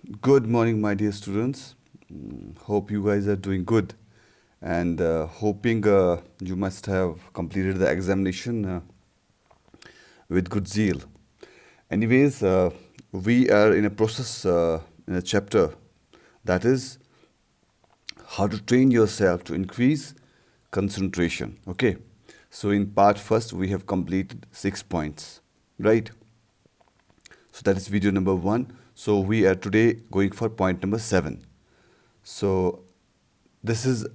Good morning, my dear students. Hope you guys are doing good and hoping you must have completed the examination with good zeal. Anyways, we are in a process, in a chapter that is how to train yourself to increase concentration. Okay, so in part first, we have completed 6 points, right? So that is video number one. So we are today going for point number seven. So this is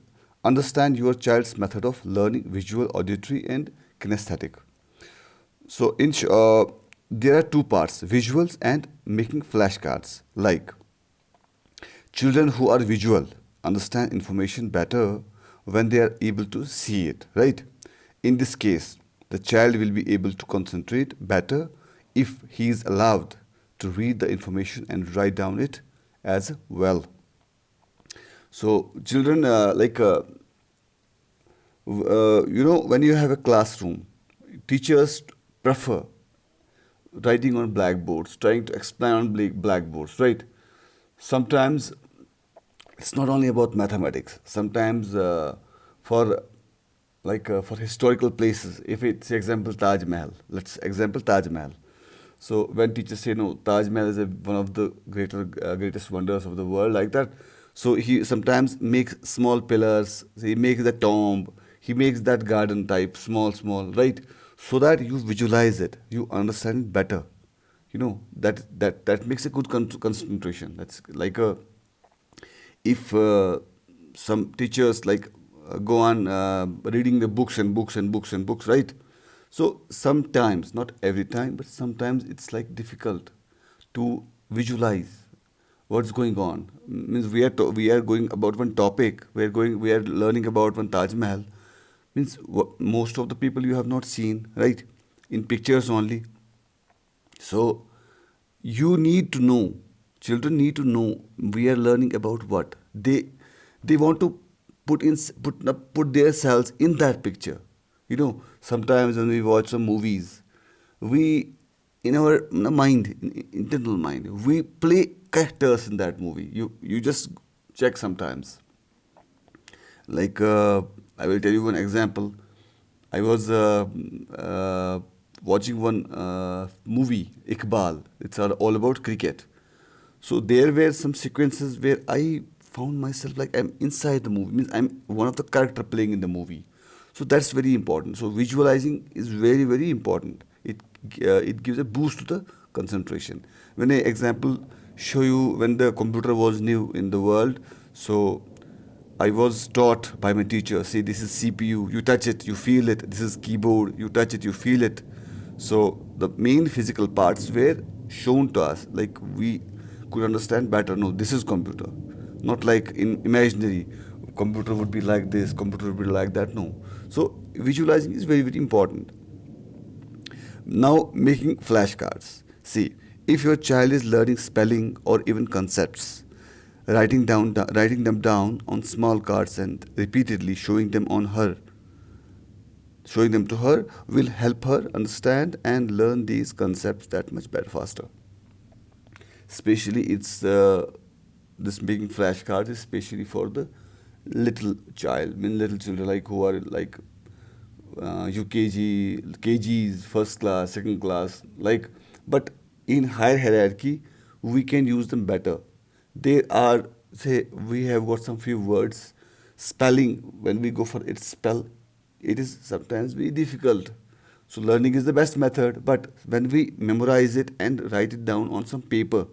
understand your child's method of learning visual, auditory, and kinesthetic. So there are two parts: visuals and making flashcards. Like children who are visual understand information better when they are able to see it. Right? In this case, the child will be able to concentrate better if he is allowed to read the information and write down it as well. So children when you have a classroom, teachers prefer writing on blackboards, trying to explain on blackboards, right? Sometimes it's not only about mathematics. Sometimes for historical places, if it's example Taj Mahal, let's example Taj Mahal. So when teachers say no, Taj Mahal is one of the greatest wonders of the world, like that. So he sometimes makes small pillars. He makes the tomb. He makes that garden type small, right? So that you visualize it, you understand it better. That makes a good concentration. That's like a if some teachers go on reading the books and books and books and books, right? So sometimes, not every time, but sometimes it's like difficult to visualize what's going on. Means we are going about one topic. We are learning about one Taj Mahal. Means most of the people you have not seen, right? In pictures only. So you need to know, children need to know we are learning about what they want to put themselves in that picture. Sometimes when we watch some movies, we in our mind, internal mind, we play characters in that movie. You just check sometimes. Like I will tell you one example. I was watching one movie, Iqbal. It's all about cricket. So there were some sequences where I found myself like I'm inside the movie. Means I'm one of the character playing in the movie. So that's very important. So visualizing is very important. It gives a boost to the concentration. When I example show you when the computer was new in the world, so I was taught by my teacher, see, this is CPU, you touch it, you feel it. This is keyboard, you touch it, you feel it. So the main physical parts were shown to us, like we could understand better. No, this is computer. Not like in imaginary, computer would be like this, computer would be like that. No. So visualizing is very important. Now, making flashcards. See, if your child is learning spelling or even concepts, writing them down on small cards and repeatedly showing them to her will help her understand and learn these concepts that much better faster. Especially it's this making flashcards is especially for the little child, I mean little children like who are like UKG, KGs, first class, second class, like, but in higher hierarchy, we can use them better. There are, say, we have got some few words, spelling, when we go for its spell, it is sometimes very difficult. So learning is the best method, but when we memorize it and write it down on some paper,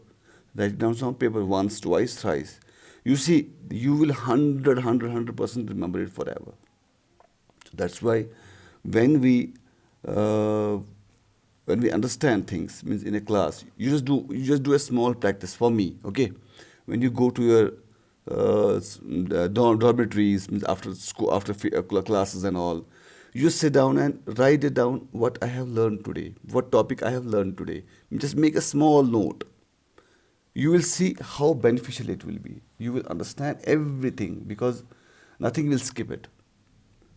write it down on paper once, twice, thrice, you see, you will 100% remember it forever. So that's why when we uh, when we understand things, means in a class, you just do a small practice for me. Okay, when you go to your dormitories, means after school, after classes and all, you just sit down and write it down what I have learned today, what topic I have learned today. Just make a small note. You will see how beneficial it will be. You will understand everything because nothing will skip it.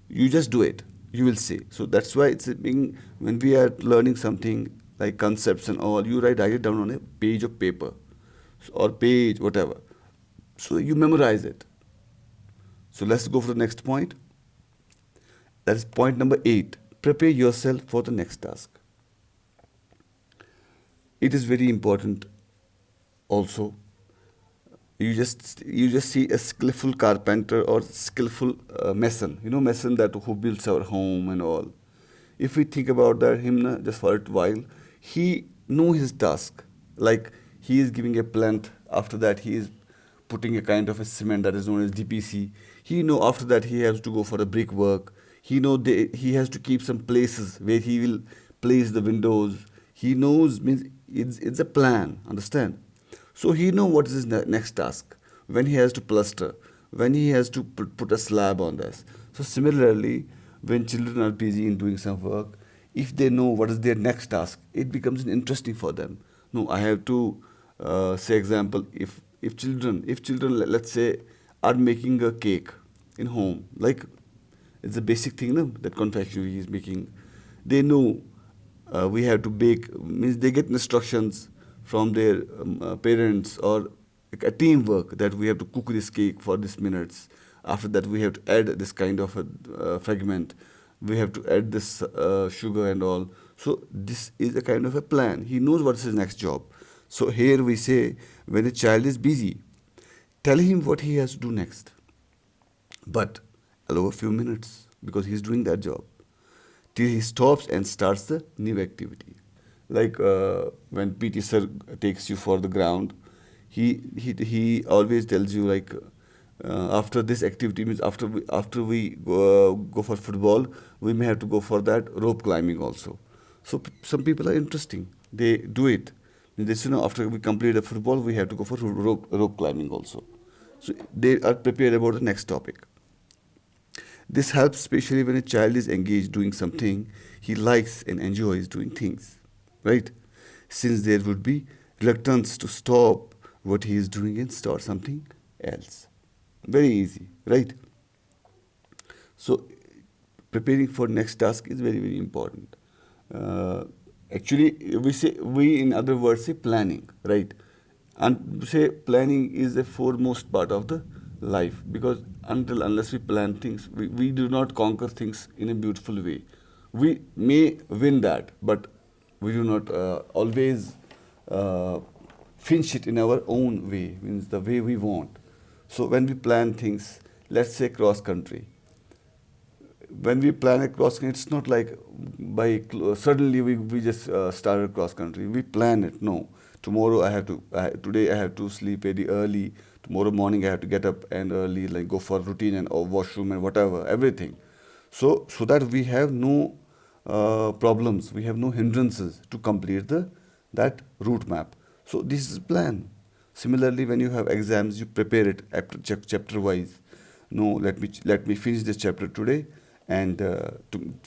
You just do it, you will see. So that's why it's being, when we are learning something like concepts and all, you write it down on a page of paper. or page, whatever. So you memorize it. So let's go for the next point. That is point number 8. Prepare yourself for the next task. It is very important also. You just see a skillful carpenter or skillful mason. You know, mason that who builds our home and all. If we think about that him just for a while, he know his task. Like he is giving a plant. After that, he is putting a kind of a cement that is known as DPC. He know after that he has to go for a brickwork. He has to keep some places where he will place the windows. He knows means it's a plan. Understand? So he know what is his next task, when he has to plaster, when he has to put a slab on this. So similarly, when children are busy in doing some work, if they know what is their next task, it becomes interesting for them. No, I have to say example, if children let's say are making a cake in home, like it's a basic thing, no? That confectionery is making. They know we have to bake, means they get instructions from their parents or like a teamwork that we have to cook this cake for this minutes. After that, we have to add this kind of a fragment. We have to add this sugar and all. So this is a kind of a plan. He knows what is his next job. So here we say, when a child is busy, tell him what he has to do next, but allow a few minutes because he's doing that job till he stops and starts the new activity. Like when PT sir takes you for the ground, he always tells you like after this activity means after we go for football, we may have to go for that rope climbing also. So some people are interesting. They do it. They say, no, after we complete the football, we have to go for rope climbing also. So they are prepared about the next topic. This helps especially when a child is engaged doing something he likes and enjoys doing things, right? Since there would be reluctance to stop what he is doing and start something else. Very easy, right? So preparing for next task is very very important. Uh, Actually, we in other words say planning, right? And say planning is the foremost part of the life, because until unless we plan things, we do not conquer things in a beautiful way. We may win that, but we do not always uh, finish it in our own way, means the way we want. So when we plan things, let's say cross country, when we plan a cross country, it's not like suddenly we just started cross country. We plan it. No, tomorrow today I have to sleep very early. Tomorrow morning I have to get up and early, like go for routine and or washroom and whatever, everything. So that we have no problems, we have no hindrances to complete the that route map. So this is plan. Similarly, when you have exams, you prepare it chapter wise. No, let me finish this chapter today, and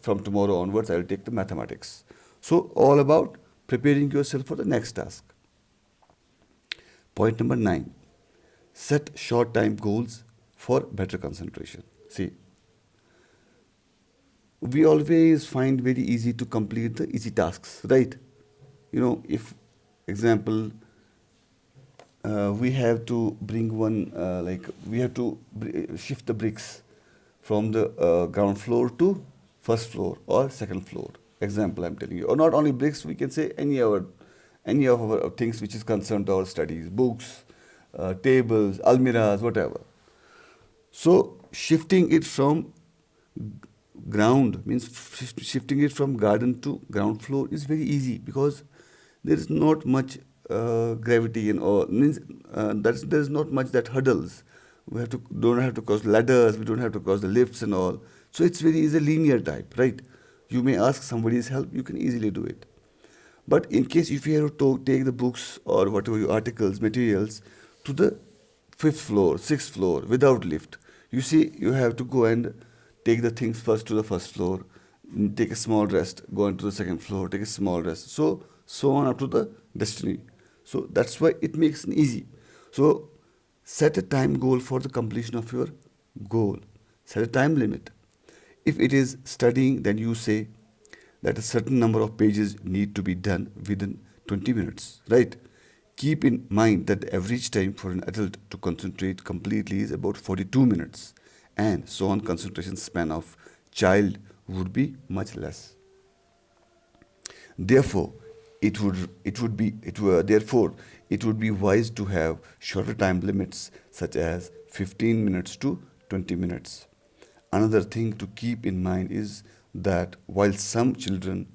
from tomorrow onwards I will take the mathematics. So all about preparing yourself for the next task. Point number 9: set short time goals for better concentration. See, we always find very easy to complete the easy tasks, right? If example, we have to bring one, like we have to shift the bricks from the ground floor to first floor or second floor. Example, I'm telling you, or not only bricks, we can say any of our things which is concerned to our studies, books, tables, almiras, whatever. So shifting it from ground means shifting it from garden to ground floor is very easy, because there is not much gravity and all, means there's not much that hurdles. We don't have to cross ladders, we don't have to cross the lifts and all. So it's very easy, linear type, right? You may ask somebody's help, you can easily do it. But in case if you have to take the books or whatever your articles, materials to the fifth floor, sixth floor without lift, you see, you have to go and take the things first to the first floor, take a small rest, go on to the second floor, take a small rest. So on up to the destiny. So that's why it makes it easy. So set a time goal for the completion of your goal. Set a time limit. If it is studying, then you say that a certain number of pages need to be done within 20 minutes, right? Keep in mind that the average time for an adult to concentrate completely is about 42 minutes, and so on concentration span of child would be much less. Therefore, it would be wise to have shorter time limits such as 15 minutes to 20 minutes. Another thing to keep in mind is that while some children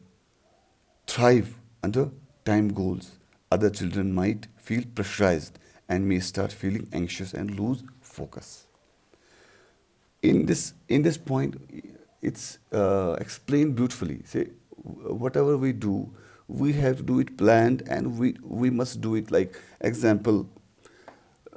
thrive under time goals, other children might feel pressurized and may start feeling anxious and lose focus. In this point, it's explained beautifully. Say, whatever we do, we have to do it planned, and we must do it like example.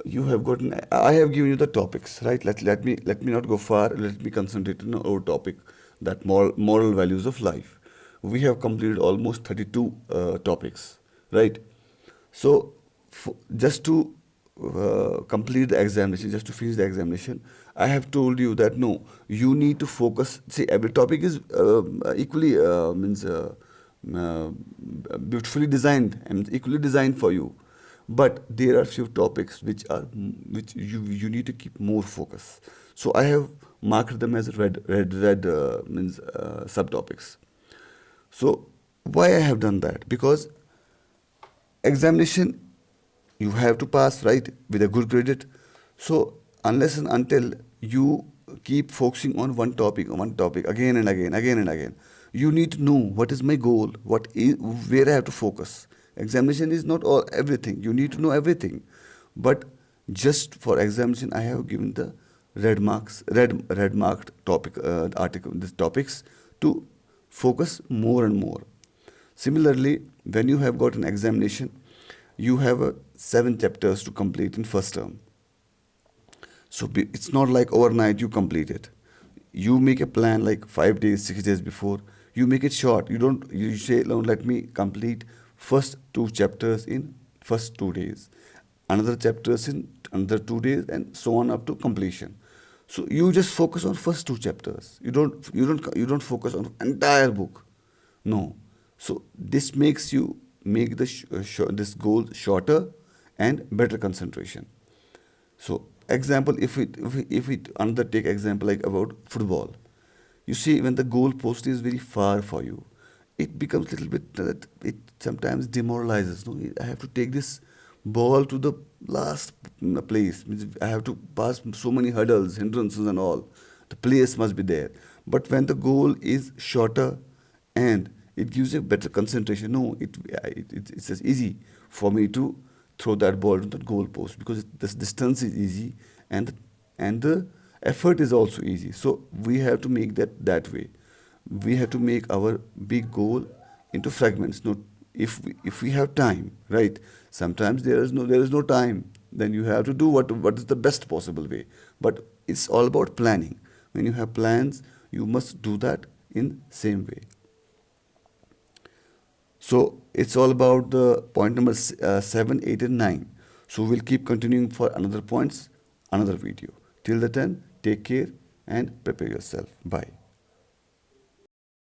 You have gotten. I have given you the topics, right? Let me not go far. Let me concentrate on our topic, that moral values of life. We have completed almost 32 topics, right? So, just to complete the examination, just to finish the examination, I have told you that no, you need to focus. See, every topic is equally means uh, beautifully designed and equally designed for you. But there are few topics which you need to keep more focus. So I have marked them as red means subtopics. So why I have done that? Because examination you have to pass, right, with a good credit. So unless and until you keep focusing on one topic again and again, again and again, you need to know what is my goal, what is, where I have to focus. Examination is not all everything. You need to know everything. But just for examination, I have given the red marked topic article these topics to focus more and more. Similarly, when you have got an examination, you have 7 chapters to complete in first term. So it's not like overnight you complete it. You make a plan like 5 days, 6 days before. You make it short. You don't. You say, "No, let me complete first 2 chapters in first 2 days, another chapters in another 2 days, and so on up to completion." So you just focus on first 2 chapters. You don't focus on entire book. No. So this makes you make this goal shorter and better concentration. So example, if we undertake example like about football, you see when the goal post is very far for you, it becomes little bit it sometimes demoralizes. No, I have to take this ball to the last place. Means I have to pass so many hurdles, hindrances, and all. The place must be there. But when the goal is shorter and it gives a better concentration, no, it's just easy for me to throw that ball to the goal post because this distance is easy, and the effort is also easy. So we have to make that way. We have to make our big goal into fragments. Not if we have time, right? Sometimes there is no time. Then you have to do what is the best possible way. But it's all about planning. When you have plans, you must do that in same way. So it's all about the point number 7, 8, and 9. So we'll keep continuing for another points, another video. Till the time, take care and prepare yourself. Bye.